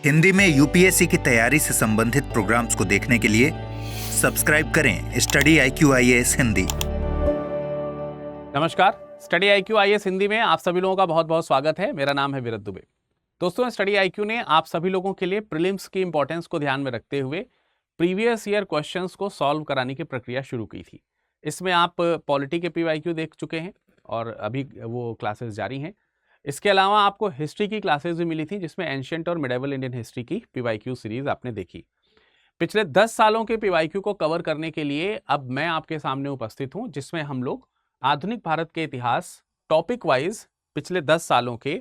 हिंदी में यूपीएससी की तैयारी से संबंधित प्रोग्राम्स को देखने के लिए सब्सक्राइब करें स्टडी IQ IAS हिंदी। नमस्कार, स्टडी IQ IAS हिंदी में आप सभी लोगों का बहुत बहुत स्वागत है। मेरा नाम है विरत दुबे। दोस्तों, स्टडी IQ ने आप सभी लोगों के लिए प्रीलिम्स की इंपॉर्टेंस को ध्यान में रखते हुए प्रीवियस ईयर क्वेश्चंस को सॉल्व कराने की प्रक्रिया शुरू की थी। इसमें आप पॉलिटी के PYQ देख चुके हैं और अभी वो क्लासेस जारी हैं। इसके अलावा आपको हिस्ट्री की क्लासेस भी मिली थी, जिसमें एंशिएंट और मिडिवल इंडियन हिस्ट्री की PYQ सीरीज आपने देखी। पिछले 10 सालों के PYQ को कवर करने के लिए अब मैं आपके सामने उपस्थित हूं, जिसमें हम लोग आधुनिक भारत के इतिहास टॉपिक वाइज पिछले 10 सालों के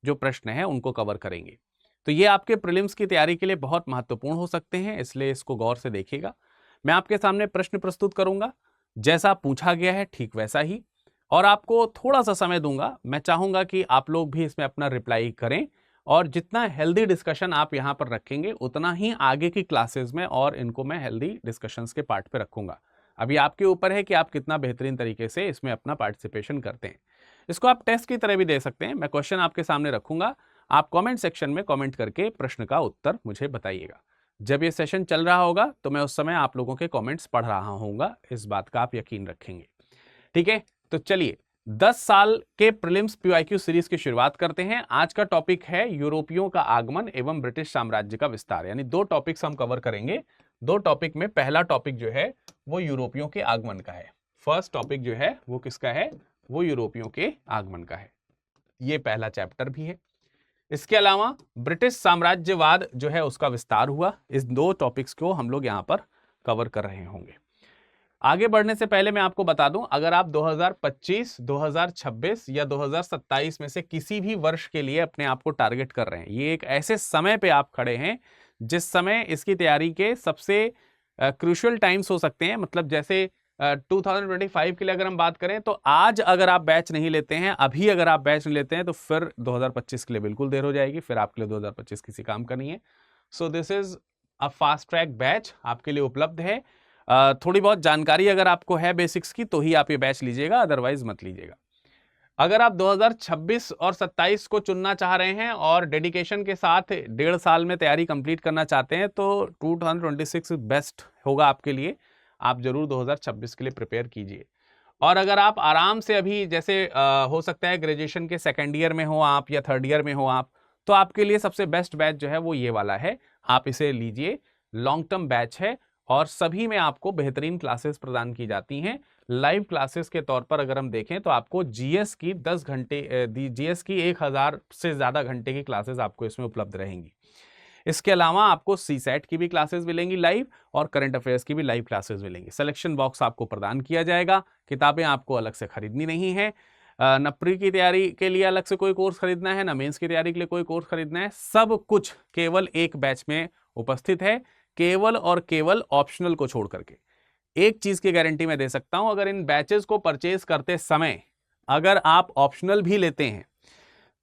जो प्रश्न हैं उनको कवर करेंगे। तो ये आपके प्रीलिम्स की तैयारी के लिए बहुत महत्वपूर्ण हो सकते हैं, इसलिए इसको गौर से देखिएगा। मैं आपके सामने प्रश्न प्रस्तुत करूंगा, जैसा पूछा गया है ठीक वैसा ही, और आपको थोड़ा सा समय दूंगा। मैं चाहूंगा कि आप लोग भी इसमें अपना रिप्लाई करें, और जितना हेल्दी डिस्कशन आप यहाँ पर रखेंगे उतना ही आगे की क्लासेस में और इनको मैं हेल्दी डिस्कशंस के पार्ट पे रखूंगा। अभी आपके ऊपर है कि आप कितना बेहतरीन तरीके से इसमें अपना पार्टिसिपेशन करते हैं। इसको आप टेस्ट की तरह भी दे सकते हैं। मैं क्वेश्चन आपके सामने रखूंगा, आप कमेंट सेक्शन में कमेंट करके प्रश्न का उत्तर मुझे बताइएगा। जब ये सेशन चल रहा होगा तो मैं उस समय आप लोगों के कमेंट्स पढ़ रहा होऊंगा, इस बात का आप यकीन रखेंगे। ठीक है, तो चलिए 10 साल के प्रीलिम्स PYQ सीरीज की शुरुआत करते हैं। आज का टॉपिक है यूरोपियों का आगमन एवं ब्रिटिश साम्राज्य का विस्तार, यानी 2 टॉपिक्स हम कवर करेंगे। 2 टॉपिक में पहला टॉपिक जो है वो यूरोपियों के आगमन का है। फर्स्ट टॉपिक जो है वो किसका है? वो यूरोपियों के आगमन का है। ये पहला चैप्टर भी है। इसके अलावा ब्रिटिश साम्राज्यवाद जो है उसका विस्तार हुआ। इस 2 टॉपिक्स को हम लोग यहां पर कवर कर रहे होंगे। आगे बढ़ने से पहले मैं आपको बता दूं, अगर आप 2025, 2026 या 2027 में से किसी भी वर्ष के लिए अपने आप को टारगेट कर रहे हैं, ये एक ऐसे समय पे आप खड़े हैं जिस समय इसकी तैयारी के सबसे क्रूशियल टाइम्स हो सकते हैं। मतलब जैसे 2025 के लिए अगर हम बात करें तो आज अगर आप बैच नहीं लेते हैं, अभी अगर आप बैच नहीं लेते हैं, तो फिर 2025 के लिए बिल्कुल देर हो जाएगी। फिर आपके लिए 2025 किसी काम का नहीं है। So this is a fast track batch आपके लिए उपलब्ध है। थोड़ी बहुत जानकारी अगर आपको है बेसिक्स की तो ही आप ये बैच लीजिएगा, अदरवाइज मत लीजिएगा। अगर आप 2026 और 27 को चुनना चाह रहे हैं और डेडिकेशन के साथ 1.5 साल में तैयारी कंप्लीट करना चाहते हैं तो 2026 बेस्ट होगा आपके लिए। आप जरूर 2026 के लिए प्रिपेयर कीजिए। और अगर आप आराम से अभी जैसे हो सकता है ग्रेजुएशन के 2nd ईयर में हो आप या 3rd ईयर में हो आप, तो आपके लिए सबसे बेस्ट बैच जो है वो ये वाला है। आप इसे लीजिए, लॉन्ग टर्म बैच है और सभी में आपको बेहतरीन क्लासेस प्रदान की जाती हैं। लाइव क्लासेस के तौर पर अगर हम देखें तो आपको जीएस की 10 घंटे जीएस की 1000 से ज़्यादा घंटे की क्लासेस आपको इसमें उपलब्ध रहेंगी। इसके अलावा आपको CSAT की भी क्लासेस मिलेंगी लाइव, और करंट अफेयर्स की भी लाइव क्लासेस मिलेंगी। सिलेक्शन बॉक्स आपको प्रदान किया जाएगा। किताबें आपको अलग से खरीदनी नहीं है। न प्री की तैयारी के लिए अलग से कोई कोर्स खरीदना है, न मेंस की तैयारी के लिए कोई कोर्स खरीदना है। सब कुछ केवल एक बैच में उपस्थित है, केवल और केवल ऑप्शनल को छोड़ करके। एक चीज की गारंटी मैं दे सकता हूं, अगर इन बैचेस को परचेज करते समय अगर आप ऑप्शनल भी लेते हैं,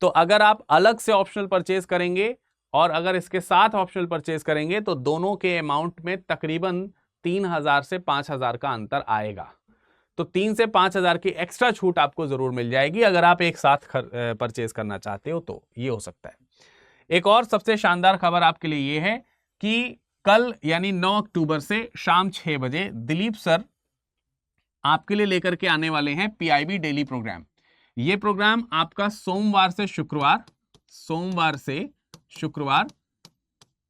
तो अगर आप अलग से ऑप्शनल परचेज करेंगे और अगर इसके साथ ऑप्शनल परचेज करेंगे तो दोनों के अमाउंट में तकरीबन 3000 से 5000 का अंतर आएगा। तो 3 से 5000 की एक्स्ट्रा छूट आपको जरूर मिल जाएगी अगर आप एक साथ परचेज करना चाहते हो, तो ये हो सकता है। एक और सबसे शानदार खबर आपके लिए ये है कि कल यानी 9 अक्टूबर से शाम 6 बजे दिलीप सर आपके लिए लेकर के आने वाले हैं PIB डेली प्रोग्राम। ये प्रोग्राम आपका सोमवार से शुक्रवार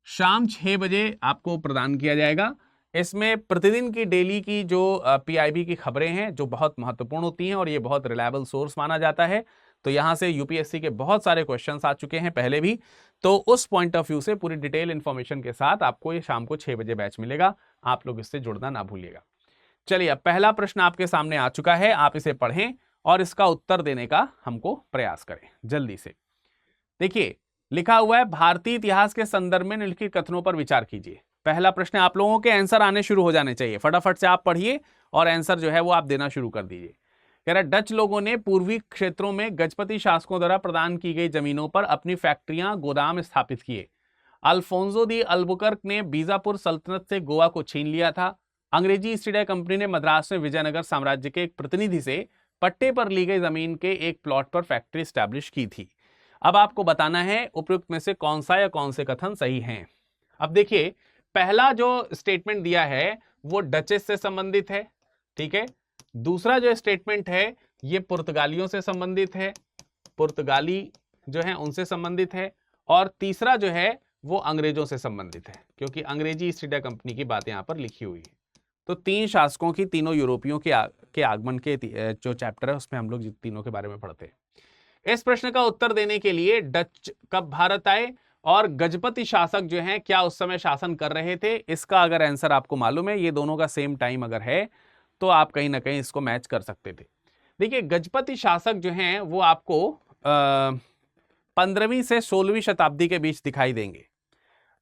शाम 6 बजे आपको प्रदान किया जाएगा। इसमें प्रतिदिन की डेली की जो PIB की खबरें हैं जो बहुत महत्वपूर्ण होती हैं और ये बहुत रिलायबल सोर्स माना जाता है। तो यहां से UPSC के बहुत सारे क्वेश्चंस आ चुके हैं पहले भी, तो उस पॉइंट ऑफ व्यू से पूरी डिटेल इंफॉर्मेशन के साथ आपको ये शाम को 6 बजे बैच मिलेगा। आप लोग इससे जुड़ना ना भूलिएगा। चलिए, अब पहला प्रश्न आपके सामने आ चुका है, आप इसे पढ़ें और इसका उत्तर देने का हमको प्रयास करें जल्दी से। देखिए, लिखा हुआ है भारतीय इतिहास के संदर्भ में निम्नलिखित कथनों पर विचार कीजिए। पहला प्रश्न, आप लोगों के आंसर आने शुरू हो जाने चाहिए। फटाफट से आप पढ़िए और आंसर जो है वो आप देना शुरू कर दीजिए। कह रहा है, डच लोगों ने पूर्वी क्षेत्रों में गजपति शासकों द्वारा प्रदान की गई जमीनों पर अपनी फैक्ट्रियां, गोदाम स्थापित किए। अल्फोंसो दी अल्बुकर्क ने बीजापुर सल्तनत से गोवा को छीन लिया था। अंग्रेजी ईस्ट इंडिया कंपनी ने मद्रास में विजयनगर साम्राज्य के एक प्रतिनिधि से पट्टे पर ली गई जमीन के एक प्लॉट पर फैक्ट्री स्टैब्लिश की थी। अब आपको बताना है उपयुक्त में से कौन सा या कौन से कथन सही हैं। अब देखिए, पहला जो स्टेटमेंट दिया है वो डचेस से संबंधित है, ठीक है। दूसरा जो स्टेटमेंट है ये पुर्तगालियों से संबंधित है, पुर्तगाली जो है उनसे संबंधित है। और तीसरा जो है वो अंग्रेजों से संबंधित है, क्योंकि अंग्रेजी ईस्ट इंडिया कंपनी की बात यहां पर लिखी हुई है। तो तीन शासकों की, तीनों यूरोपियों के आगमन के जो चैप्टर है उसमें हम लोग तीनों के बारे में पढ़ते हैं। इस प्रश्न का उत्तर देने के लिए डच कब भारत आए और गजपति शासक जो हैं क्या उस समय शासन कर रहे थे, इसका अगर आंसर आपको मालूम है, ये दोनों का सेम टाइम अगर है तो आप कहीं ना कहीं इसको मैच कर सकते थे। देखिए, गजपति शासक जो हैं वो आपको 15वीं से 16वीं शताब्दी के बीच दिखाई देंगे।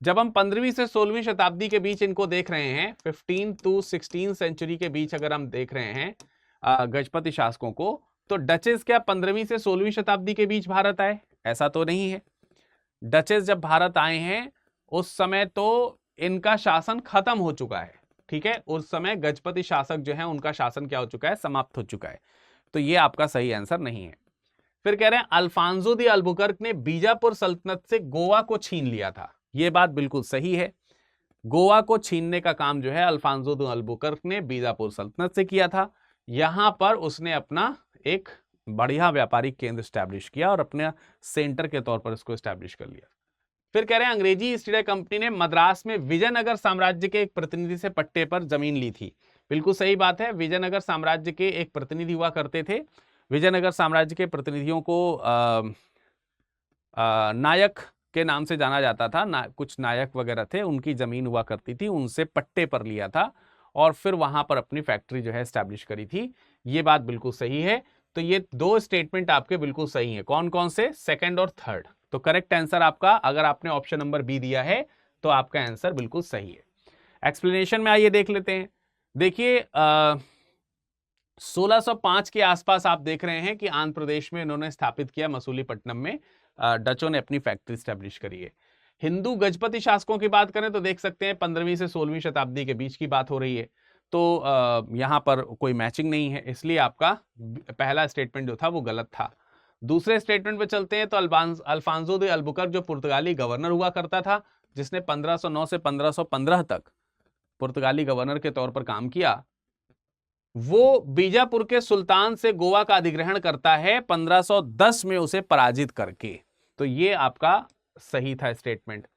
जब हम 15वीं से 16वीं शताब्दी के बीच इनको देख रहे हैं, 15 to 16 सेंचुरी के बीच अगर हम देख रहे हैं गजपति शासकों को, तो डचेस क्या 15वीं से 16वीं शताब्दी के बीच भारत आए? ऐसा तो नहीं है। डचेस जब भारत आए हैं उस समय तो इनका शासन खत्म हो चुका है, ठीक है। उस समय गजपति शासक जो है उनका शासन क्या हो चुका है? समाप्त हो चुका है। तो ये आपका सही आंसर नहीं है। फिर कह रहे हैं अल्फांसो दी अल्बुकर्क ने बीजापुर सल्तनत से गोवा को छीन लिया था। ये बात बिल्कुल सही है। गोवा को छीनने का काम जो है अल्फांसो दी अल्बुकर्क ने बीजापुर सल्तनत से किया था। यहां पर उसने अपना एक बढ़िया व्यापारिक केंद्र स्टैब्लिश किया और अपने सेंटर के तौर पर इसको स्टैब्लिश कर लिया। फिर कह रहे हैं अंग्रेजी ईस्ट इंडिया कंपनी ने मद्रास में विजयनगर साम्राज्य के एक प्रतिनिधि से पट्टे पर जमीन ली थी। बिल्कुल सही बात है। विजयनगर साम्राज्य के एक प्रतिनिधि हुआ करते थे। विजयनगर साम्राज्य के प्रतिनिधियों को नायक के नाम से जाना जाता था। कुछ नायक वगैरह थे, उनकी जमीन हुआ करती थी, उनसे पट्टे पर लिया था और फिर वहां पर अपनी फैक्ट्री जो है स्टैब्लिश करी थी। ये बात बिल्कुल सही है। तो ये दो स्टेटमेंट आपके बिल्कुल सही है। कौन कौन से? सेकंड और थर्ड। तो करेक्ट आंसर आपका, अगर आपने ऑप्शन नंबर बी दिया है तो आपका आंसर बिल्कुल सही है। एक्सप्लेनेशन में आइए देख लेते हैं। देखिए 1605 के आसपास आप देख रहे हैं कि आंध्र प्रदेश में इन्होंने स्थापित किया, मसूलीपट्टनम में डचों ने अपनी फैक्ट्री स्टैब्लिश करी है। हिंदू गजपति शासकों की बात करें तो देख सकते हैं 15वीं से 16वीं शताब्दी के बीच की बात हो रही है। तो यहां पर कोई मैचिंग नहीं है, इसलिए आपका पहला स्टेटमेंट जो था वो गलत था। दूसरे स्टेटमेंट पे चलते हैं तो अल्फांसो दे अल्बुकर्क जो पुर्तगाली गवर्नर हुआ करता था, जिसने 1509 से 1515 तक पुर्तगाली गवर्नर के तौर पर काम किया, वो बीजापुर के सुल्तान से गोवा का अधिग्रहण करता है 1510 में उसे पराजित करके। तो ये आपका सही था स्टेटमेंट।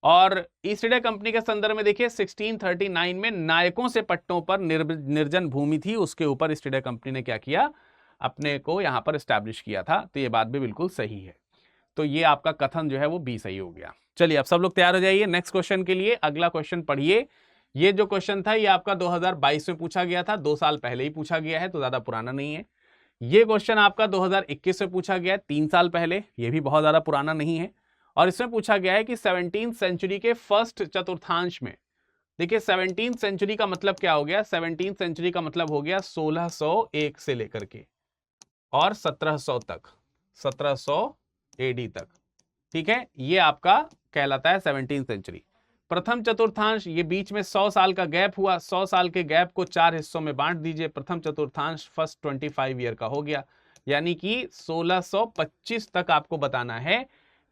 और ईस्ट इंडिया कंपनी के संदर्भ में देखिए 1639 में नायकों से पट्टों पर निर्जन भूमि थी, उसके ऊपर ईस्ट इंडिया कंपनी ने क्या किया? अपने को यहां पर स्टैब्लिश किया था। तो ये बात भी बिल्कुल सही है। तो ये आपका कथन जो है वो बी सही हो गया। चलिए अब सब लोग तैयार हो जाइए नेक्स्ट क्वेश्चन के लिए। अगला क्वेश्चन पढ़िए। ये जो क्वेश्चन था ये आपका 2022 में पूछा गया था, 2 साल पहले ही पूछा गया है, तो ज्यादा पुराना नहीं है। ये क्वेश्चन आपका 2021 में पूछा गया है, 3 साल पहले, ये भी बहुत ज्यादा पुराना नहीं है। और इसमें पूछा गया है कि 17वीं सेंचुरी के फर्स्ट चतुर्थांश में, देखिए 17वीं सेंचुरी का मतलब क्या हो गया? 17वीं सेंचुरी का मतलब हो गया 1601 से लेकर के और 1700 तक, 1700 एडी तक, ठीक है। ये आपका कहलाता है 17वीं सेंचुरी। प्रथम चतुर्थांश, ये बीच में 100 साल का गैप हुआ, 100 साल के गैप को 4 हिस्सों में बांट दीजिए। प्रथम चतुर्थांश फर्स्ट 25 ईयर का हो गया, यानी कि 1625 तक आपको बताना है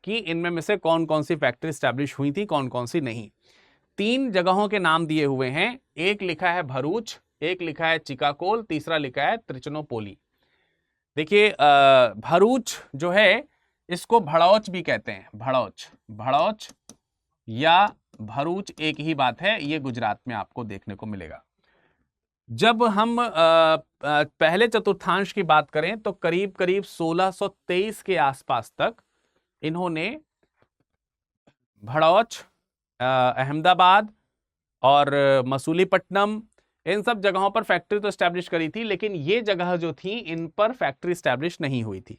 कि इनमें में से कौन कौन सी फैक्ट्री स्टैब्लिश हुई थी, कौन कौन सी नहीं। 3 जगहों के नाम दिए हुए हैं, एक लिखा है भरूच, एक लिखा है चिकाकोल, तीसरा लिखा है त्रिचनोपोली। देखिए भरूच जो है इसको भड़ौच भी कहते हैं, भड़ौच, भड़ौच या भरूच एक ही बात है। ये गुजरात में आपको देखने को मिलेगा। जब हम पहले चतुर्थांश की बात करें तो करीब करीब 1623 के आसपास तक इन्होंने भड़ौच, अहमदाबाद और मसूलीपट्टनम, इन सब जगहों पर फैक्ट्री तो स्टैब्लिश करी थी, लेकिन ये जगह जो थी इन पर फैक्ट्री स्टैब्लिश नहीं हुई थी।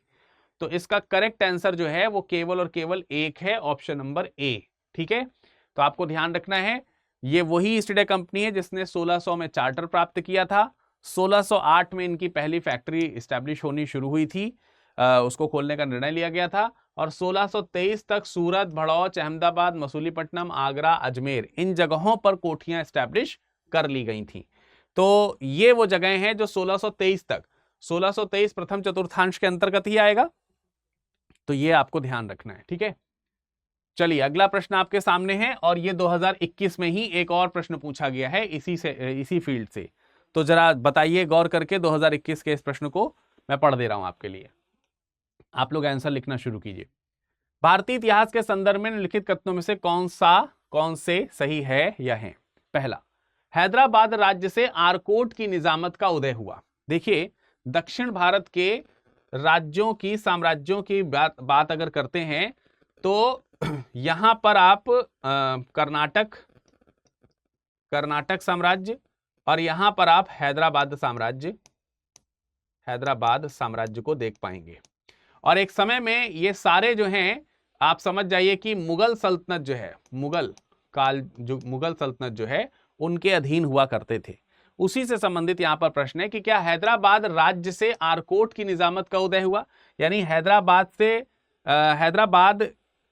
तो इसका करेक्ट आंसर जो है वो केवल और केवल एक है, ऑप्शन नंबर ए, ठीक है। तो आपको ध्यान रखना है, ये वही ईस्ट इंडिया कंपनी है जिसने 1600 में चार्टर प्राप्त किया था। 1608 में इनकी पहली फैक्ट्री स्टैब्लिश होनी शुरू हुई थी, उसको खोलने का निर्णय लिया गया था। और 1623 तक सूरत, भड़ौच, अहमदाबाद, मसूलीपट्टनम, आगरा, अजमेर, इन जगहों पर कोठियां स्टैब्लिश कर ली गई थी। तो ये वो जगह हैं जो 1623 तक, 1623 प्रथम चतुर्थांश के अंतर्गत ही आएगा। तो ये आपको ध्यान रखना है, ठीक है। चलिए अगला प्रश्न आपके सामने है और ये 2021 में ही एक और प्रश्न पूछा गया है इसी फील्ड से। तो जरा बताइए गौर करके, 2021 के इस प्रश्न को मैं पढ़ दे रहा हूं आपके लिए, आप लोग आंसर लिखना शुरू कीजिए। भारतीय इतिहास के संदर्भ में लिखित कथनों में से कौन से सही है या है? पहला, हैदराबाद राज्य से आरकोट की निजामत का उदय हुआ। देखिए, दक्षिण भारत के राज्यों की, साम्राज्यों की बात अगर करते हैं तो यहां पर आप कर्नाटक साम्राज्य और यहां पर आप हैदराबाद साम्राज्य को देख पाएंगे। और एक समय में ये सारे जो हैं, आप समझ जाइए कि मुगल सल्तनत जो है, मुगल सल्तनत जो है उनके अधीन हुआ करते थे। उसी से संबंधित यहां पर प्रश्न है कि क्या हैदराबाद राज्य से आरकोट की निजामत का उदय हुआ, यानी हैदराबाद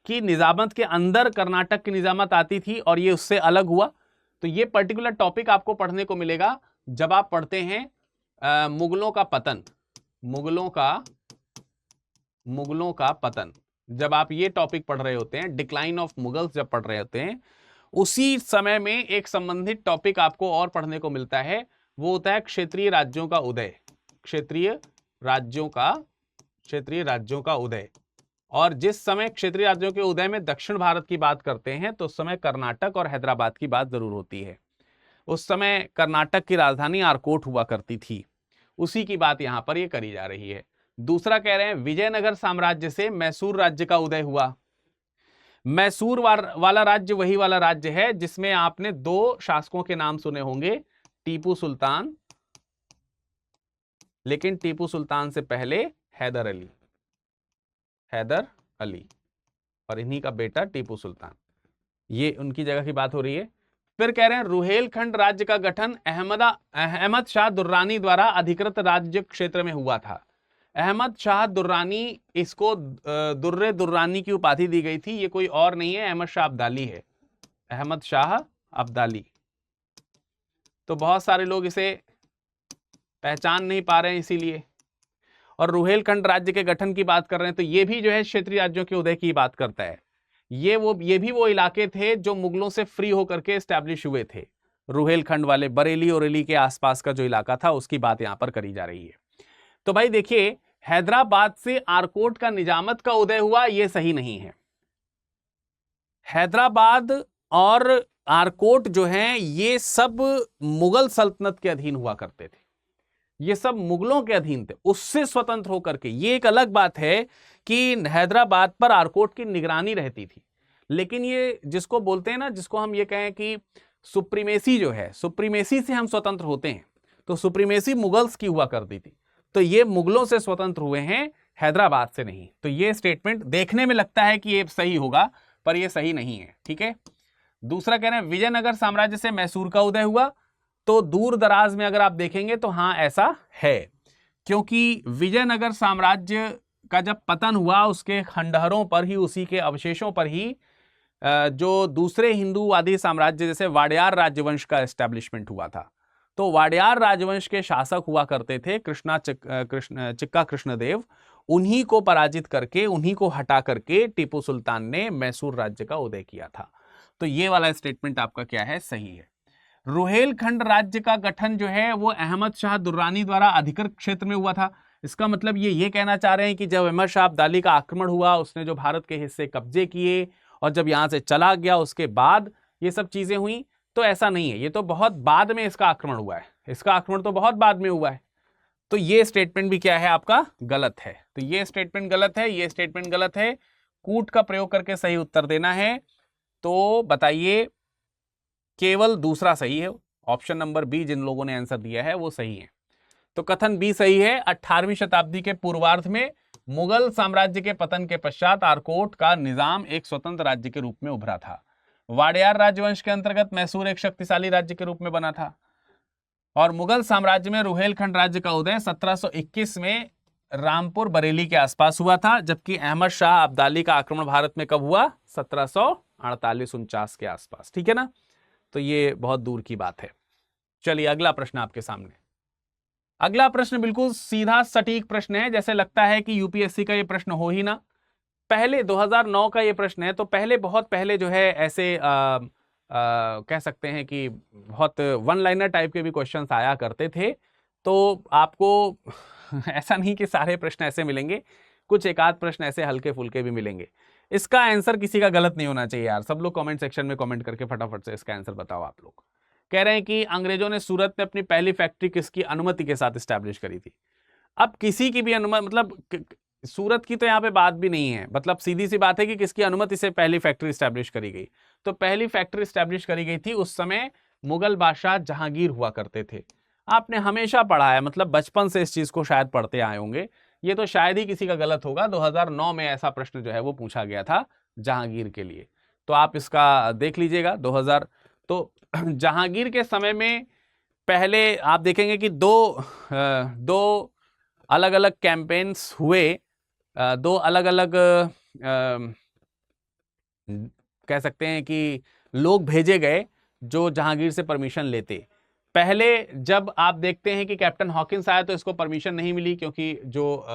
की निजामत के अंदर कर्नाटक की निजामत आती थी और ये उससे अलग हुआ। तो ये पर्टिकुलर टॉपिक आपको पढ़ने को मिलेगा जब आप पढ़ते हैं मुगलों का पतन, जब आप ये टॉपिक पढ़ रहे होते हैं, डिक्लाइन ऑफ मुगल्स जब पढ़ रहे होते हैं, उसी समय में एक संबंधित टॉपिक आपको और पढ़ने को मिलता है, वो होता है क्षेत्रीय राज्यों का उदय। क्षेत्रीय राज्यों का उदय। और जिस समय क्षेत्रीय राज्यों के उदय में दक्षिण भारत की बात करते हैं तो उस समय कर्नाटक और हैदराबाद की बात जरूर होती है। उस समय कर्नाटक की राजधानी आरकोट हुआ करती थी, उसी की बात यहां पर ये करी जा रही है। दूसरा कह रहे हैं विजयनगर साम्राज्य से मैसूर राज्य का उदय हुआ। मैसूर वाला राज्य वही वाला राज्य है जिसमें आपने दो शासकों के नाम सुने होंगे, टीपू सुल्तान, लेकिन टीपू सुल्तान से पहले हैदर अली और इन्हीं का बेटा टीपू सुल्तान, ये उनकी जगह की बात हो रही है। फिर कह रहे हैं रुहेलखंड राज्य का गठन अहमद शाह दुर्रानी द्वारा अधिकृत राज्य क्षेत्र में हुआ था। अहमद शाह दुर्रानी, इसको दुर्रे दुर्रानी की उपाधि दी गई थी। ये कोई और नहीं है, अहमद शाह अब्दाली है, अहमद शाह अब्दाली। तो बहुत सारे लोग इसे पहचान नहीं पा रहे हैं इसीलिए। और रुहेलखंड राज्य के गठन की बात कर रहे हैं तो ये भी जो है क्षेत्रीय राज्यों के उदय की बात करता है। ये भी वो इलाके थे जो मुगलों से फ्री होकर के एस्टैब्लिश हुए थे। रुहेलखंड वाले बरेली और अली के आसपास का जो इलाका था उसकी बात यहां पर करी जा रही है। तो भाई देखिए, हैदराबाद से आरकोट का निजामत का उदय हुआ, यह सही नहीं है। हैदराबाद और आरकोट जो हैं ये सब मुगल सल्तनत के अधीन हुआ करते थे, ये सब मुगलों के अधीन थे, उससे स्वतंत्र होकर के। ये एक अलग बात है कि हैदराबाद पर आरकोट की निगरानी रहती थी, लेकिन ये जिसको बोलते हैं ना, जिसको हम ये कहें कि सुप्रीमेसी जो है, सुप्रीमेसी से हम स्वतंत्र होते हैं, तो सुप्रीमेसी मुगल्स की हुआ करती थी, तो ये मुगलों से स्वतंत्र हुए हैं, हैदराबाद से नहीं। तो ये स्टेटमेंट देखने में लगता है कि ये सही होगा, पर ये सही नहीं है, ठीक है। दूसरा कह रहे हैं विजयनगर साम्राज्य से मैसूर का उदय हुआ। तो दूर दराज में अगर आप देखेंगे तो हाँ ऐसा है, क्योंकि विजयनगर साम्राज्य का जब पतन हुआ उसके खंडहरों पर ही, उसी के अवशेषों पर ही जो दूसरे हिंदूवादी साम्राज्य जैसे वाडियार राजवंश का एस्टैब्लिशमेंट हुआ था। तो वाडियार राजवंश के शासक हुआ करते थे चिक्का कृष्णदेव, उन्हीं को पराजित करके, उन्हीं को हटा करके टीपू सुल्तान ने मैसूर राज्य का उदय किया था। तो ये वाला स्टेटमेंट आपका क्या है, सही है। रुहेलखंड राज्य का गठन जो है वो अहमद शाह दुर्रानी द्वारा अधिकृत क्षेत्र में हुआ था। इसका मतलब ये कहना चाह रहे हैं कि जब अहमद शाह अब्दाली का आक्रमण हुआ, उसने जो भारत के हिस्से कब्जे किए और जब यहां से चला गया उसके बाद ये सब चीजें हुई, तो ऐसा नहीं है, ये तो बहुत बाद में इसका आक्रमण हुआ है, इसका आक्रमण तो बहुत बाद में हुआ है। तो ये स्टेटमेंट भी क्या है आपका, गलत है। तो ये स्टेटमेंट गलत है, ये स्टेटमेंट गलत है। कूट का प्रयोग करके सही उत्तर देना है। तो बताइए, केवल दूसरा सही है, ऑप्शन नंबर बी जिन लोगों ने आंसर दिया है वो सही है। तो कथन बी सही है। 18वीं शताब्दी के पूर्वार्ध में मुगल साम्राज्य के पतन के पश्चात आरकोट का निजाम एक स्वतंत्र राज्य के रूप में उभरा था। वाडियार राजवंश के अंतर्गत मैसूर एक शक्तिशाली राज्य के रूप में बना था और मुगल साम्राज्य में रुहेलखंड राज्य का उदय 1721 में रामपुर बरेली के आसपास हुआ था, जबकि अहमद शाह अब्दाली का आक्रमण भारत में कब हुआ, 1748-49 के आसपास, ठीक है ना। तो ये बहुत दूर की बात है। चलिए अगला प्रश्न आपके सामने। अगला प्रश्न बिल्कुल सीधा सटीक प्रश्न है, जैसे लगता है कि यूपीएससी का ये प्रश्न हो ही ना, पहले 2009 का ये प्रश्न है, तो पहले बहुत पहले जो है ऐसे कह सकते हैं कि बहुत वन लाइनर टाइप के भी क्वेश्चंस आया करते थे। तो आपको ऐसा नहीं कि सारे प्रश्न ऐसे मिलेंगे, कुछ एक आध प्रश्न ऐसे हल्के फुल्के भी मिलेंगे। इसका आंसर किसी का गलत नहीं होना चाहिए यार। सब लोग कमेंट सेक्शन में कमेंट करके फटाफट से इसका आंसर बताओ। आप लोग कह रहे हैं कि अंग्रेजों ने सूरत में अपनी पहली फैक्ट्री किसकी अनुमति के साथ स्टैब्लिश करी थी। अब किसी की भी अनुमति, मतलब सूरत की तो यहाँ पे बात भी नहीं है, मतलब सीधी सी बात है कि किसकी अनुमति से पहली फैक्ट्री स्टैब्लिश करी गई। तो पहली फैक्ट्री स्टैब्लिश करी गई थी उस समय मुगल बादशाह जहांगीर हुआ करते थे। आपने हमेशा पढ़ा है, मतलब बचपन से इस चीज को शायद पढ़ते आए होंगे। ये तो शायद ही किसी का गलत होगा। 2009 में ऐसा प्रश्न जो है वो पूछा गया था जहांगीर के लिए। तो आप इसका देख लीजिएगा 2000। तो जहांगीर के समय में पहले आप देखेंगे कि दो अलग अलग कैंपेन्स हुए, दो अलग अलग कह सकते हैं कि लोग भेजे गए जो जहांगीर से परमिशन लेते। पहले जब आप देखते हैं कि कैप्टन हॉकिंस आया तो इसको परमिशन नहीं मिली, क्योंकि जो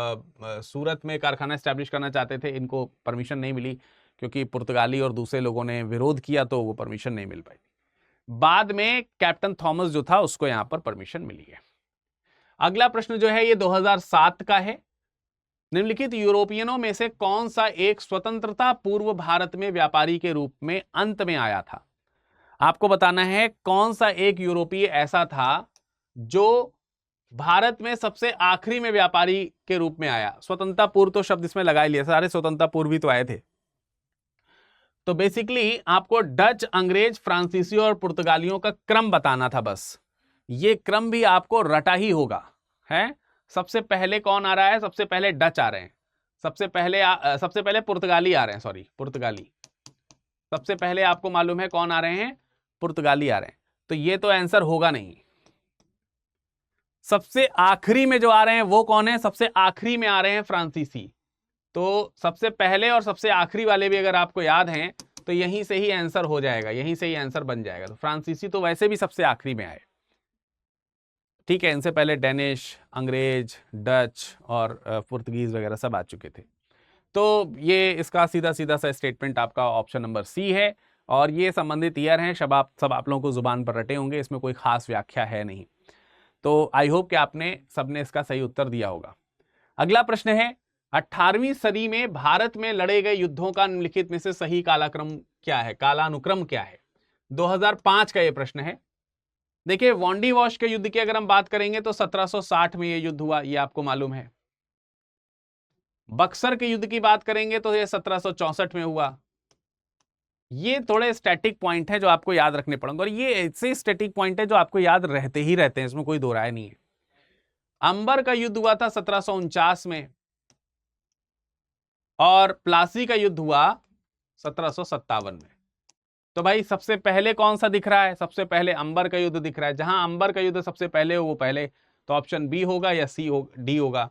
सूरत में कारखाना स्टैब्लिश करना चाहते थे इनको परमिशन नहीं मिली, क्योंकि पुर्तगाली और दूसरे लोगों ने विरोध किया तो वो परमिशन नहीं मिल पाई। बाद में कैप्टन थॉमस जो था उसको यहां पर परमिशन मिली है। अगला प्रश्न जो है ये 2007 का है। निम्नलिखित यूरोपियनों में से कौन सा एक स्वतंत्रता पूर्व भारत में व्यापारी के रूप में अंत में आया था। आपको बताना है कौन सा एक यूरोपीय ऐसा था जो भारत में सबसे आखिरी में व्यापारी के रूप में आया। स्वतंत्रता पूर्व तो शब्द इसमें लगा ही लिया, सारे स्वतंत्रता पूर्व ही तो आए थे। तो बेसिकली आपको डच, अंग्रेज, फ्रांसीसी और पुर्तगालियों का क्रम बताना था। बस ये क्रम भी आपको रटा ही होगा है। सबसे पहले कौन आ रहा है? सबसे पहले डच आ रहे हैं, सबसे पहले पुर्तगाली आ रहे हैं, सॉरी पुर्तगाली। सबसे पहले आपको मालूम है कौन आ रहे हैं? पुर्तगाली आ रहे हैं। तो ये तो आंसर होगा नहीं। सबसे आखिरी में जो आ रहे हैं वो कौन है? सबसे आखिरी में आ रहे हैं फ्रांसीसी। तो सबसे पहले और सबसे आखिरी वाले भी अगर आपको याद हैं तो यहीं से ही आंसर हो जाएगा, यहीं से ही आंसर बन जाएगा। तो फ्रांसीसी तो वैसे भी सबसे आखिरी में आए, ठीक है। इनसे पहले डेनिश, अंग्रेज, डच और पुर्तगीज वगैरह सब आ चुके थे। तो ये इसका सीधा सीधा सा स्टेटमेंट आपका ऑप्शन नंबर सी है। और ये संबंधित ईयर हैं, सब आप लोगों को जुबान पर रटे होंगे, इसमें कोई खास व्याख्या है नहीं। तो आई होप कि आपने सबने इसका सही उत्तर दिया होगा। अगला प्रश्न है 18वीं सदी में भारत में लड़े गए युद्धों का निम्नलिखित में से सही कालाक्रम क्या है, कालानुक्रम क्या है। 2005 का यह प्रश्न है। देखिए वॉन्डी वॉश के युद्ध की अगर हम बात करेंगे तो 1760 में यह युद्ध हुआ, यह आपको मालूम है। बक्सर के युद्ध की बात करेंगे तो यह 1764 में हुआ। ये थोड़े स्टैटिक पॉइंट है जो आपको याद रखने पड़ेंगे, और ये ऐसे स्टैटिक पॉइंट है जो आपको याद रहते ही रहते हैं, इसमें कोई दो राय नहीं है। अंबर का युद्ध हुआ था 1749 में, और प्लासी का युद्ध हुआ 1757 में। तो भाई सबसे पहले कौन सा दिख रहा है? सबसे पहले अंबर का युद्ध दिख रहा है। जहां अंबर का युद्ध सबसे पहले हो वो पहले, तो ऑप्शन बी होगा या सी हो, डी होगा।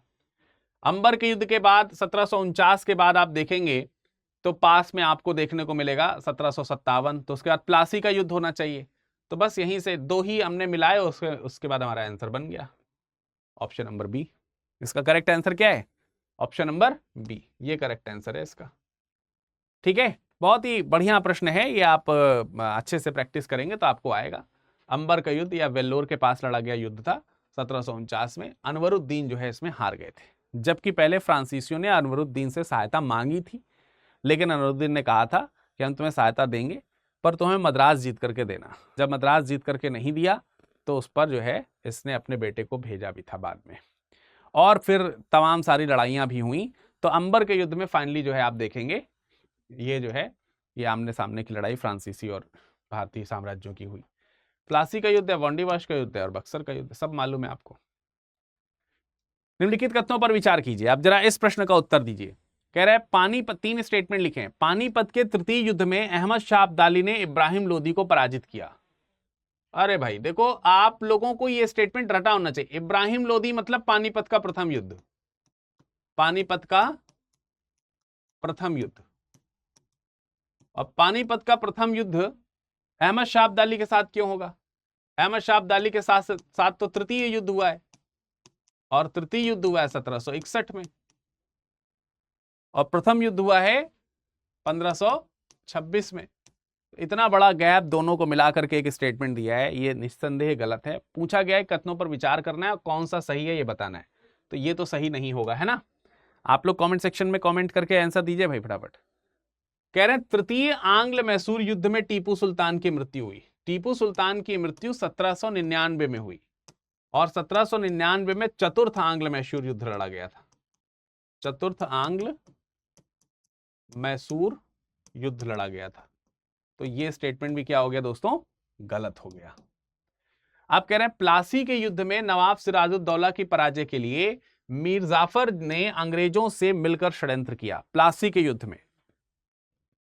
अंबर के युद्ध के बाद 1749 के बाद आप देखेंगे तो पास में आपको देखने को मिलेगा 1757। तो उसके बाद प्लासी का युद्ध होना चाहिए। तो बस यहीं से दो ही हमने मिलाए, उसके बाद हमारा आंसर बन गया ऑप्शन नंबर बी। इसका करेक्ट आंसर क्या है? ऑप्शन नंबर बी, ये करेक्ट आंसर है इसका। ठीक है, बहुत ही बढ़िया प्रश्न है ये। आप अच्छे से प्रैक्टिस करेंगे तो आपको आएगा। अंबर का युद्ध या वेल्लोर के पास लड़ा गया युद्ध था 1749 में। अनवरुद्दीन जो है इसमें हार गए थे, जबकि पहले फ्रांसीसियों ने अनवरुद्दीन से सहायता मांगी थी, लेकिन अनवरुद्दीन ने कहा था कि हम तुम्हें सहायता देंगे पर तुम्हें मद्रास जीत करके देना। जब मद्रास जीत करके नहीं दिया तो उस पर जो है इसने अपने बेटे को भेजा भी था बाद में, और फिर तमाम सारी लड़ाइयां भी हुई। तो अंबर के युद्ध में फाइनली जो है आप देखेंगे ये जो है ये आमने सामने की लड़ाई फ्रांसीसी और भारतीय साम्राज्यों की हुई। प्लासी का युद्ध है, वॉन्डीवाश का युद्ध है, और बक्सर का युद्ध, सब मालूम है आपको। निम्नलिखित कथनों पर विचार कीजिए। आप जरा इस प्रश्न का उत्तर दीजिए। कह रहा है पानीपत, 3 स्टेटमेंट लिखे। पानीपत के तृतीय युद्ध में अहमद शाह अब्दाली ने इब्राहिम लोदी को पराजित किया। अरे भाई देखो, आप लोगों को ये स्टेटमेंट रटा होना चाहिए। इब्राहिम लोदी मतलब पानीपत का प्रथम युद्ध, पानीपत का प्रथम युद्ध। और पानीपत का प्रथम युद्ध अहमद शाह अब्दाली के साथ क्यों होगा? अहमद शाह अब्दाली के साथ तो तृतीय युद्ध हुआ है, और तृतीय युद्ध हुआ है 1761 में। और प्रथम युद्ध हुआ है 1526 में। इतना बड़ा गैप दोनों को मिलाकर के एक स्टेटमेंट दिया है, ये निस्संदेह गलत है। पूछा गया है कथनों पर विचार करना है और कौन सा सही है ये बताना है, तो ये तो सही नहीं होगा, है ना। आप लोग कमेंट सेक्शन में कमेंट करके आंसर दीजिए भाई फटाफट। कह रहे हैं तृतीय आंग्ल मैसूर युद्ध में टीपू सुल्तान की मृत्यु हुई। टीपू सुल्तान की मृत्यु 1799 में हुई और 1799 में चतुर्थ आंग्ल मैसूर युद्ध लड़ा गया था। चतुर्थ आंग्ल मैसूर युद्ध लड़ा गया था। तो ये स्टेटमेंट भी क्या हो गया दोस्तों, गलत हो गया। आप कह रहे हैं प्लासी के युद्ध में नवाब सिराजुद्दौला की पराजय के लिए मीर जाफर ने अंग्रेजों से मिलकर षड्यंत्र किया। प्लासी के युद्ध में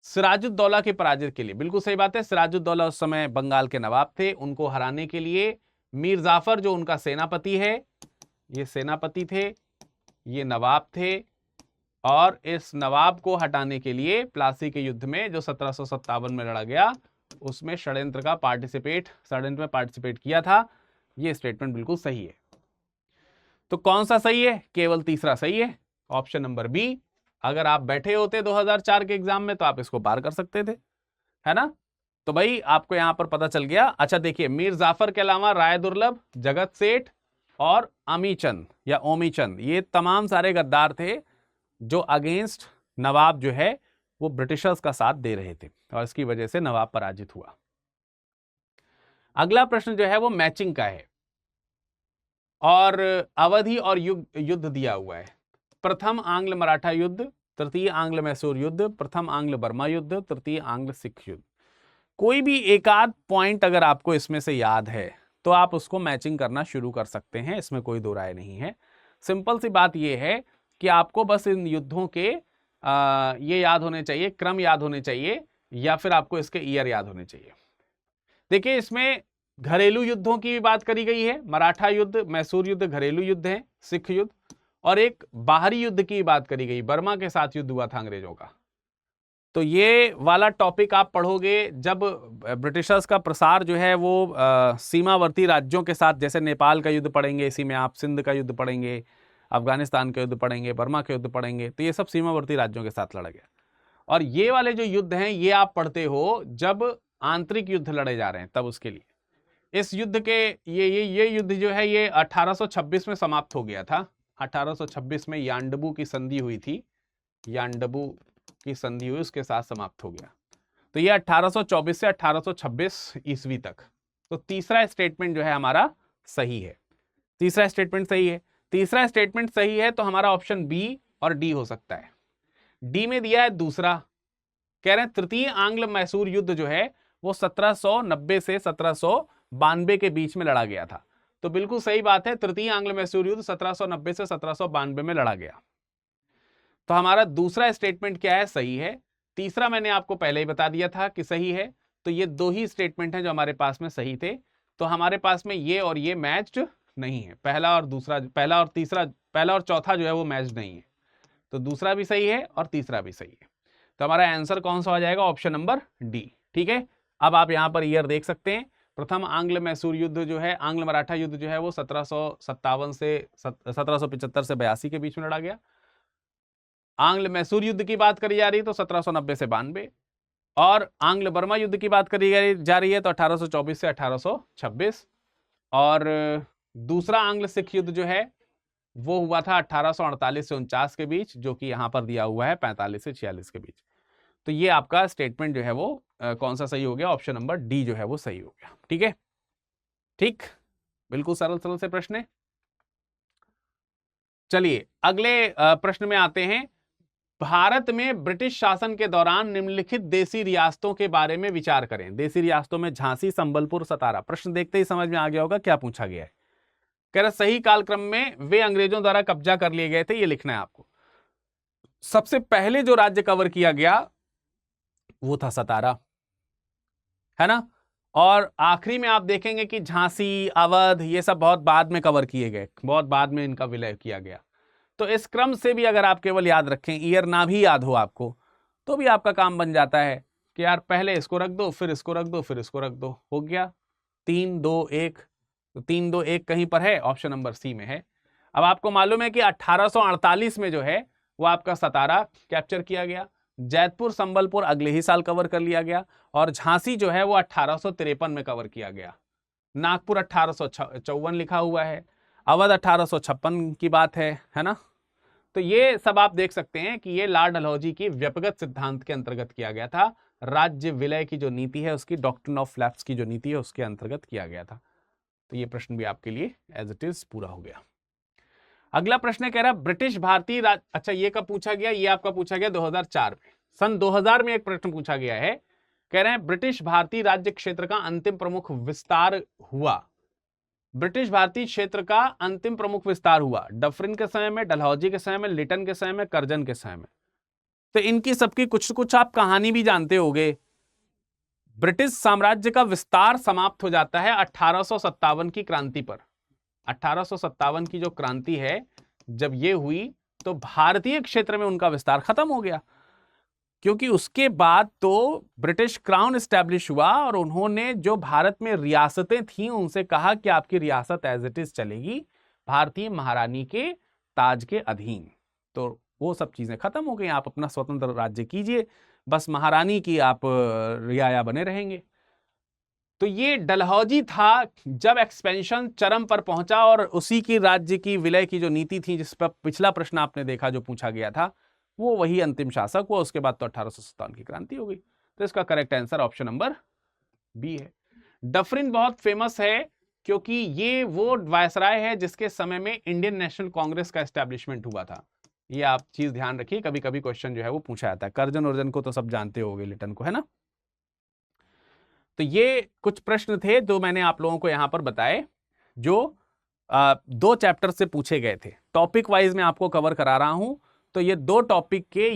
सिराजुद्दौला के पराजय के लिए, बिल्कुल सही बात है। सिराजुद्दौला उस समय बंगाल के नवाब थे, उनको हराने के लिए मीर जाफर जो उनका सेनापति है, ये सेनापति थे, ये नवाब थे, और इस नवाब को हटाने के लिए प्लासी के युद्ध में जो 1757 में लड़ा गया उसमें षड्यंत्र में पार्टिसिपेट किया था। ये स्टेटमेंट बिल्कुल सही है। तो कौन सा सही है, केवल तीसरा सही है, ऑप्शन नंबर बी। अगर आप बैठे होते 2004 के एग्जाम में तो आप इसको पार कर सकते थे, है ना। तो भाई आपको यहां पर पता चल गया। अच्छा देखिए, मीर जाफर के अलावा राय दुर्लभ, जगत सेठ और अमीचंद या ओमीचंद, ये तमाम सारे गद्दार थे जो अगेंस्ट नवाब जो है वो ब्रिटिशर्स का साथ दे रहे थे और इसकी वजह से नवाब पराजित हुआ। अगला प्रश्न जो है वो मैचिंग का है और अवधि और युद्ध दिया हुआ है। प्रथम आंग्ल मराठा युद्ध, तृतीय आंग्ल मैसूर युद्ध, प्रथम आंग्ल बर्मा युद्ध, तृतीय आंग्ल सिख युद्ध। कोई भी एक आध पॉइंट अगर आपको इसमें से याद है तो आप उसको मैचिंग करना शुरू कर सकते हैं, इसमें कोई दो राय नहीं है। सिंपल सी बात यह है कि आपको बस इन युद्धों के ये याद होने चाहिए, क्रम याद होने चाहिए, या फिर आपको इसके ईयर याद होने चाहिए। देखिए इसमें घरेलू युद्धों की भी बात करी गई है, मराठा युद्ध, मैसूर युद्ध घरेलू युद्ध है, सिख युद्ध, और एक बाहरी युद्ध की बात करी गई, बर्मा के साथ युद्ध हुआ था अंग्रेजों का। तो ये वाला टॉपिक आप पढ़ोगे जब ब्रिटिशर्स का प्रसार जो है वो सीमावर्ती राज्यों के साथ, जैसे नेपाल का युद्ध पढ़ेंगे, इसी में आप सिंध का युद्ध पढ़ेंगे, अफगानिस्तान का युद्ध पढ़ेंगे, बर्मा के युद्ध पढ़ेंगे, तो ये सब सीमावर्ती राज्यों के साथ लड़ा गया। और ये वाले जो युद्ध हैं ये आप पढ़ते हो जब आंतरिक युद्ध लड़े जा रहे हैं, तब उसके लिए इस युद्ध के ये युद्ध जो है ये 1826 में समाप्त हो गया था। 1826 में यांडबू की संधि हुई थी, यांडबू की संधि हुई, उसके साथ समाप्त हो गया। तो ये 1824 से 1826 ईस्वी तक। तो तीसरा स्टेटमेंट जो है हमारा सही है, तीसरा स्टेटमेंट सही है। तीसरा स्टेटमेंट सही है तो हमारा ऑप्शन बी और डी हो सकता है। डी में दिया है दूसरा, कह रहे हैं तृतीय आंग्ल मैसूर युद्ध जो है वो 1790 से 1792 के बीच में लड़ा गया था। तो बिल्कुल सही बात है, तृतीय आंग्ल मैसूर युद्ध 1790 से 1792 में लड़ा गया। तो हमारा दूसरा स्टेटमेंट क्या है, सही है। तीसरा मैंने आपको पहले ही बता दिया था कि सही है। तो ये दो ही स्टेटमेंट हैं जो हमारे पास में सही थे। तो हमारे पास में ये और ये मैच्ड नहीं है, पहला और चौथा जो है वो मैच्ड नहीं है। तो दूसरा भी सही है और तीसरा भी सही है। तो हमारा आंसर कौन सा हो जाएगा, ऑप्शन नंबर डी। ठीक है, अब आप यहां पर ईयर देख सकते हैं। प्रथम आंग्ल मैसूर युद्ध जो है, आंग्ल मराठा युद्ध जो है वो 1775 से 82 के बीच में लड़ा गया। आंग्ल मैसूर युद्ध की बात करी जा रही है तो 1790 से 92, और आंग्ल बर्मा युद्ध की बात करी जा रही है तो 1824 से 1826, और दूसरा आंग्ल सिख युद्ध जो है वो हुआ था 1848 से 49 के बीच, जो कि यहां पर दिया हुआ है 45 से 46 के बीच। तो ये आपका स्टेटमेंट जो है वो कौन सा सही हो गया, ऑप्शन नंबर डी जो है वो सही हो गया। ठीक है, ठीक, बिल्कुल सरल सरल से प्रश्न है। चलिए अगले प्रश्न में आते हैं। भारत में ब्रिटिश शासन के दौरान निम्नलिखित देसी रियासतों के बारे में विचार करें। देसी रियासतों में झांसी, संबलपुर, सतारा। प्रश्न देखते ही समझ में आ गया होगा क्या पूछा गया है। कह रहा सही कालक्रम में वे अंग्रेजों द्वारा कब्जा कर लिए गए थे, ये लिखना है आपको। सबसे पहले जो राज्य कवर किया गया वो था सतारा, है ना। और आखिरी में आप देखेंगे कि झांसी, अवध, ये सब बहुत बाद में कवर किए गए, बहुत बाद में इनका विलय किया गया। तो इस क्रम से भी अगर आप केवल याद रखें, ईयर ना भी याद हो आपको, तो भी आपका काम बन जाता है कि यार पहले इसको रख दो, फिर इसको रख दो, फिर इसको रख दो, हो गया 3 2 1। तो 3 2 1 कहीं पर है, ऑप्शन नंबर सी में है। अब आपको मालूम है कि 1848 में जो है वो आपका सतारा कैप्चर किया गया, जैतपुर संबलपुर अगले ही साल कवर कर लिया गया, और झांसी जो है वो 1853 में कवर किया गया। नागपुर 1854 लिखा हुआ है, अवध 1856 की बात है ना। तो ये सब आप देख सकते हैं कि ये लॉर्ड डलहौजी की व्यक्तिगत सिद्धांत के अंतर्गत किया गया था। राज्य विलय की जो नीति है उसकी, डॉक्ट्रिन ऑफ लैप्स की जो नीति है उसके अंतर्गत किया गया था। तो ये प्रश्न भी आपके लिए एज इट इज पूरा हो गया। अगला प्रश्न कह रहा है ब्रिटिश भारतीय अच्छा ये कब पूछा गया, ये आपका पूछा गया 2004 में। सन 2000 में एक प्रश्न पूछा गया है, कह रहे हैं ब्रिटिश भारतीय राज्य क्षेत्र का अंतिम प्रमुख विस्तार हुआ। ब्रिटिश भारतीय क्षेत्र का अंतिम प्रमुख विस्तार हुआ डफरिन के समय में, डलहौजी के समय में, लिटन के समय में, कर्जन के समय में। तो इनकी सबकी कुछ कुछ आप कहानी भी जानते होंगे। ब्रिटिश साम्राज्य का विस्तार समाप्त हो जाता है 1857 की क्रांति पर। 1857 की जो क्रांति है जब ये हुई तो भारतीय क्षेत्र में उनका विस्तार खत्म हो गया, क्योंकि उसके बाद तो ब्रिटिश क्राउन एस्टैब्लिश हुआ और उन्होंने जो भारत में रियासतें थीं उनसे कहा कि आपकी रियासत एज इट इज चलेगी भारतीय महारानी के ताज के अधीन। तो वो सब चीजें खत्म हो गई, आप अपना स्वतंत्र राज्य कीजिए, बस महारानी की आप रियाया बने रहेंगे। तो ये डलहौजी था जब एक्सपेंशन चरम पर पहुंचा, और उसी की राज्य की विलय की जो नीति थी जिस पर पिछला प्रश्न आपने देखा जो पूछा गया था, वो वही अंतिम शासक हुआ। उसके बाद तो 1857 की क्रांति हो गई। तो इसका correct answer option number B है। डफरिन बहुत फेमस है क्योंकि ये वो वायसराय है जिसके समय में इंडियन नेशनल कांग्रेस का एस्टैब्लिशमेंट हुआ था। ये आप चीज ध्यान रखिए, कभी कभी क्वेश्चन जो है वो पूछा जाता है। कर्जन अर्जन को तो सब जानते होंगे, लिटन को, है ना। तो ये कुछ प्रश्न थे जो मैंने आप लोगों को यहां पर बताए, जो 2 चैप्टर से पूछे गए थे। टॉपिक वाइज मैं आपको कवर करा रहा हूं, तो ये 2 टॉपिक के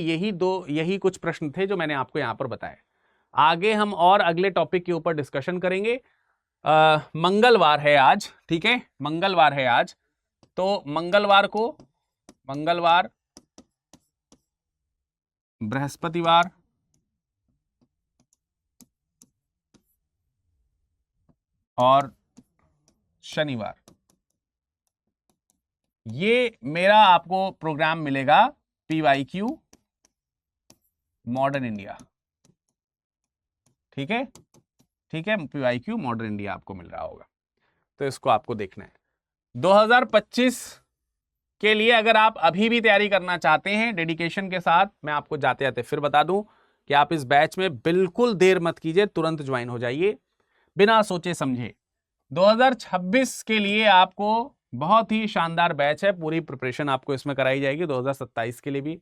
यही कुछ प्रश्न थे जो मैंने आपको यहां पर बताए। आगे हम और अगले टॉपिक के ऊपर डिस्कशन करेंगे। मंगलवार है आज, ठीक है, मंगलवार है आज। तो मंगलवार, बृहस्पतिवार, और शनिवार, ये मेरा आपको प्रोग्राम मिलेगा PYQ मॉडर्न इंडिया। ठीक है, PYQ मॉडर्न इंडिया आपको मिल रहा होगा, तो इसको आपको देखना है। 2025 के लिए अगर आप अभी भी तैयारी करना चाहते हैं डेडिकेशन के साथ, मैं आपको जाते जाते फिर बता दूं कि आप इस बैच में बिल्कुल देर मत कीजिए, तुरंत ज्वाइन हो जाइए बिना सोचे समझे। 2026 के लिए आपको बहुत ही शानदार बैच है, पूरी प्रिपरेशन आपको इसमें कराई जाएगी। 2027 के लिए भी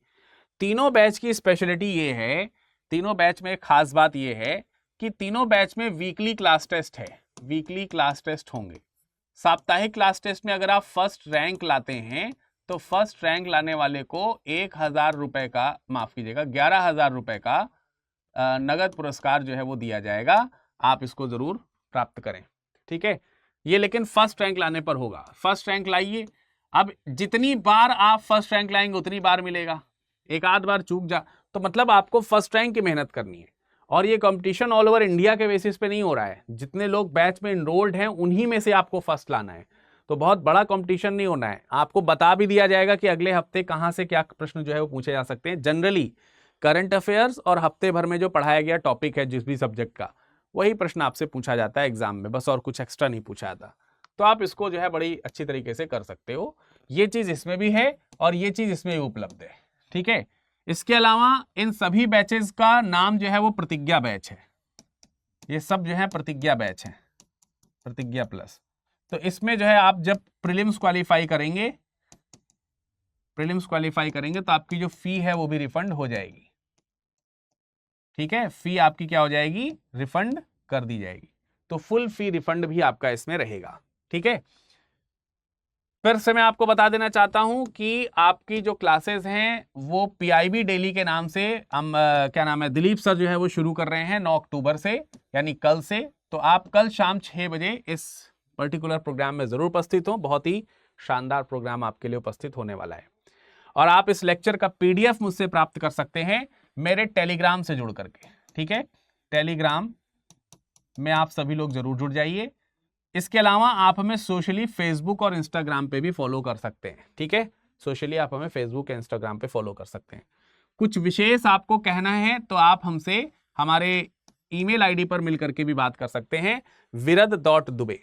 तीनों बैच की स्पेशलिटी ये है, तीनों बैच में खास बात ये है कि तीनों बैच में वीकली क्लास टेस्ट है, वीकली क्लास टेस्ट होंगे। साप्ताहिक क्लास टेस्ट में अगर आप फर्स्ट रैंक लाते हैं तो फर्स्ट रैंक लाने वाले को 1,000 रुपए का, माफ कीजिएगा 11,000 रुपए का नगद पुरस्कार जो है वो दिया जाएगा। आप इसको जरूर प्राप्त करें, ठीक है। ये लेकिन फर्स्ट रैंक लाने पर होगा। फर्स्ट रैंक लाइए, अब जितनी बार आप फर्स्ट रैंक लाएंगे उतनी बार मिलेगा। एक आध बार चूक जा तो मतलब आपको फर्स्ट रैंक की मेहनत करनी है। और ये कंपटीशन ऑल ओवर इंडिया के बेसिस पे नहीं हो रहा है, जितने लोग बैच में इनरोल्ड हैं उन्हीं में से आपको फर्स्ट लाना है। तो बहुत बड़ा कंपटीशन नहीं होना है। आपको बता भी दिया जाएगा कि अगले हफ्ते कहां से क्या प्रश्न जो है वो पूछे जा सकते हैं। जनरली करंट अफेयर्स और हफ्ते भर में जो पढ़ाया गया टॉपिक है जिस भी सब्जेक्ट का, वही प्रश्न आपसे पूछा जाता है एग्जाम में, बस और कुछ एक्स्ट्रा नहीं पूछा जाता। तो आप इसको जो है बड़ी अच्छी तरीके से कर सकते हो। ये चीज इसमें भी है और ये चीज इसमें भी उपलब्ध है, ठीक है। इसके अलावा इन सभी बैचेस का नाम जो है वो प्रतिज्ञा बैच है। ये सब जो है प्रतिज्ञा बैच है, प्रतिज्ञा प्लस। तो इसमें जो है आप जब प्रीलिम्स क्वालिफाई करेंगे तो आपकी जो फी है वो भी रिफंड हो जाएगी, ठीक है। फी आपकी क्या हो जाएगी, रिफंड कर दी जाएगी। तो फुल फी रिफंड भी आपका इसमें रहेगा, ठीक है। फिर से मैं आपको बता देना चाहता हूं कि आपकी जो क्लासेस हैं वो PIB डेली के नाम से हम क्या नाम है, दिलीप सर जो है वो शुरू कर रहे हैं 9 अक्टूबर से, यानी कल से। तो आप कल शाम 6 बजे इस पर्टिकुलर प्रोग्राम में जरूर उपस्थित हो। बहुत ही शानदार प्रोग्राम आपके लिए उपस्थित होने वाला है। और आप इस लेक्चर का PDF मुझसे प्राप्त कर सकते हैं मेरे टेलीग्राम से जुड़ करके, ठीक है। टेलीग्राम में आप सभी लोग जरूर जुड़ जाइए। इसके अलावा आप हमें सोशली फेसबुक और इंस्टाग्राम पे भी फॉलो कर सकते हैं, ठीक है। सोशली आप हमें फेसबुक या इंस्टाग्राम पे फॉलो कर सकते हैं। कुछ विशेष आपको कहना है तो आप हमसे हमारे ईमेल आईडी पर मिलकर के भी बात कर सकते हैं, virad.dube।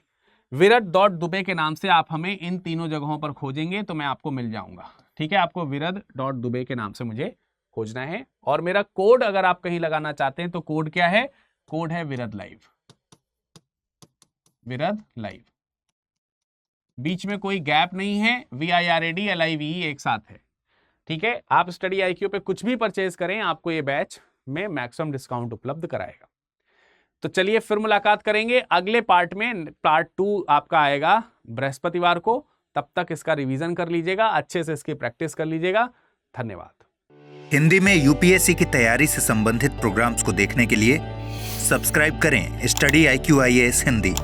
virad.dube के नाम से आप हमें इन तीनों जगहों पर खोजेंगे तो मैं आपको मिल जाऊंगा। ठीक है, आपको virad.dube के नाम से मुझे खोजना है। और मेरा कोड अगर आप कहीं लगाना चाहते हैं तो कोड क्या है? कोड है विरद लाइव। विरद लाइव, बीच में कोई गैप नहीं है, VIRAD LIVE एक साथ है। ठीक है, आप स्टडी IQ पे कुछ भी परचेज करें, आपको ये बैच में मैक्सिमम डिस्काउंट उपलब्ध कराएगा। तो चलिए फिर मुलाकात करेंगे अगले पार्ट में। पार्ट 2 आपका आएगा बृहस्पतिवार को। तब तक इसका रिवीजन कर लीजिएगा, अच्छे से इसकी प्रैक्टिस कर लीजिएगा। धन्यवाद। हिंदी में यूपीएससी की तैयारी से संबंधित प्रोग्राम्स को देखने के लिए सब्सक्राइब करें स्टडी IQ IAS हिंदी।